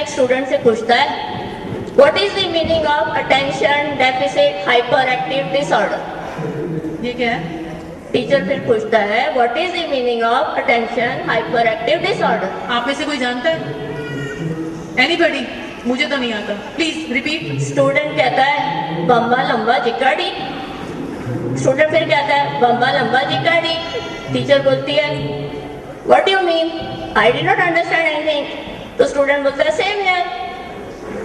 एक स्टूडेंट से पूछता है what is the meaning of attention deficit hyper active disorder. ये क्या है? टीचर फिर पूछता है what is the meaning of attention hyper active disorder. आप में से कोई जानता है? एनीबॉडी? मुझे तो नहीं आता, प्लीज रिपीट। स्टूडेंट कहता है बम्बा लंबा जिकाड़ी। स्टूडेंट फिर कहता है बम्बा लंबा जिकाड़ी। टीचर बोलती है what you mean, I did not understand anything. तो स्टूडेंट बोलता है सेम हियर,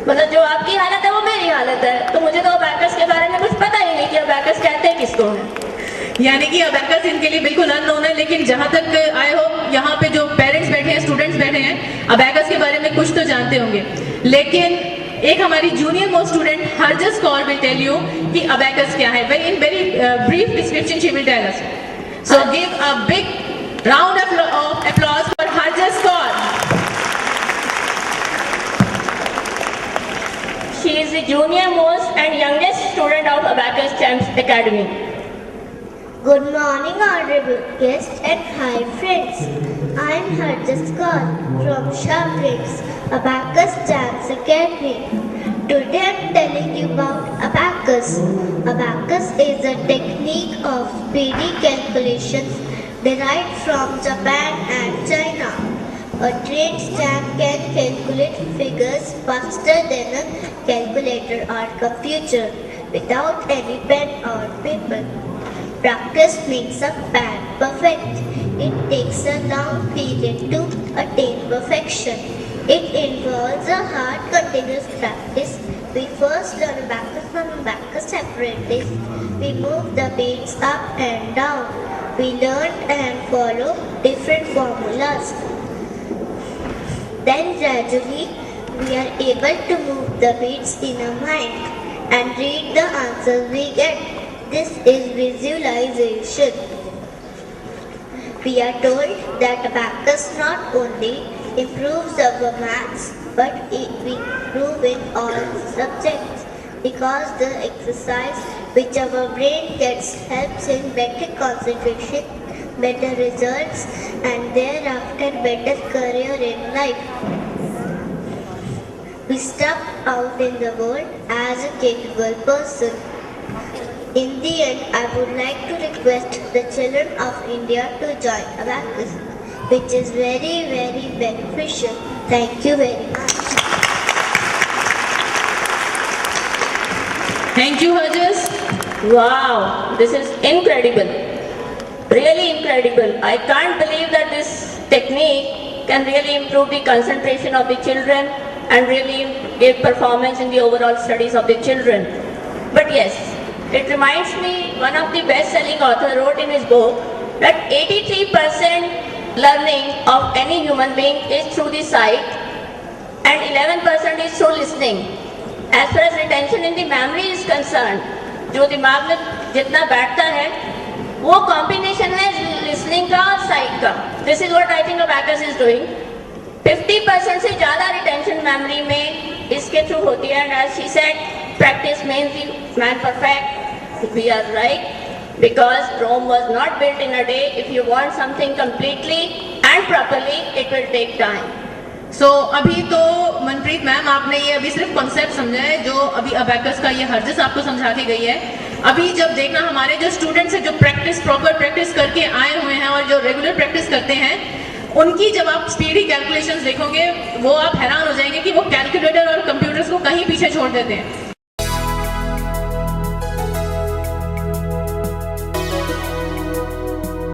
मतलब जो आपकी हालत है वो मेरी हालत है, तो मुझे तो अबैकस के बारे में कुछ पता ही नहीं कि अबैकस कहते हैं किसको है। यानी कि अबैकस इनके लिए बिल्कुल अननोन है, लेकिन जहां तक आई होप यहाँ पे जो पेरेंट्स बैठे हैं, स्टूडेंट्स बैठे हैं, अबैकस के बारे में कुछ तो जानते होंगे। लेकिन एक हमारी junior most student Harjas Kaur will tell you कि अबैकस क्या है। In very brief description she will tell us. So give a big round of applause for Harjas Kaur. She is the junior most and youngest student of Abacus Champs Academy. Good morning, honorable guests and hi friends. I am Harjas Kaur from Shagrins, Abacus Champs Academy. Today I am telling you about abacus. Abacus is a technique of speedy calculations derived from Japan and China. A trained stamp can calculate figures faster than a calculator or computer without any pen or paper. Practice makes a man perfect. It takes a long period to attain perfection. It involves a hard continuous practice. We first learn abacus from abacus apparatus. We move the beads up and down. We learn and follow different formulas. Then gradually we are able to move the beads in our mind and read the answers we get. This is visualization. We are told that abacus not only improves our maths but it will improve in all subjects because the exercise which our brain gets helps in better concentration, better results and thereafter better career in life. We step out in the world as a capable person. In the end, I would like to request the children of India to join abacus, which is very, very beneficial. Thank you very much. Thank you, Harjas. Wow, this is incredible. Really incredible. I can't believe that this technique can really improve the concentration of the children and really give performance in the overall studies of the children. But yes, it reminds me one of the best-selling author wrote in his book that 83% learning of any human being is through the sight and 11% is through listening. As far as retention in the memory is concerned, जो दिमाग में जितना बैठता है वो combination है listening का और साइट का. This is what I think abacus is doing. 50% से ज़्यादा रिटेंशन मेमोरी में इसके थ्रू होती है. And as she said, practice makes the man perfect. We are right, because Rome was not built in a day. If you want something completely and properly, it will take time. So अभी तो Manpreet ma'am आपने ये अभी सिर्फ concept समझा है जो अभी अबैकस का ये हरजस आपको समझा के गई है. अभी जब देखना हमारे जो स्टूडेंट्स हैं जो प्रॉपर प्रैक्टिस करके आए हुए हैं और जो रेगुलर प्रैक्टिस करते हैं, उनकी जब आप स्पीडी कैलकुलेशंस देखोगे वो आप हैरान हो जाएंगे कि वो कैलकुलेटर और कंप्यूटर्स को कहीं पीछे छोड़ देते हैं.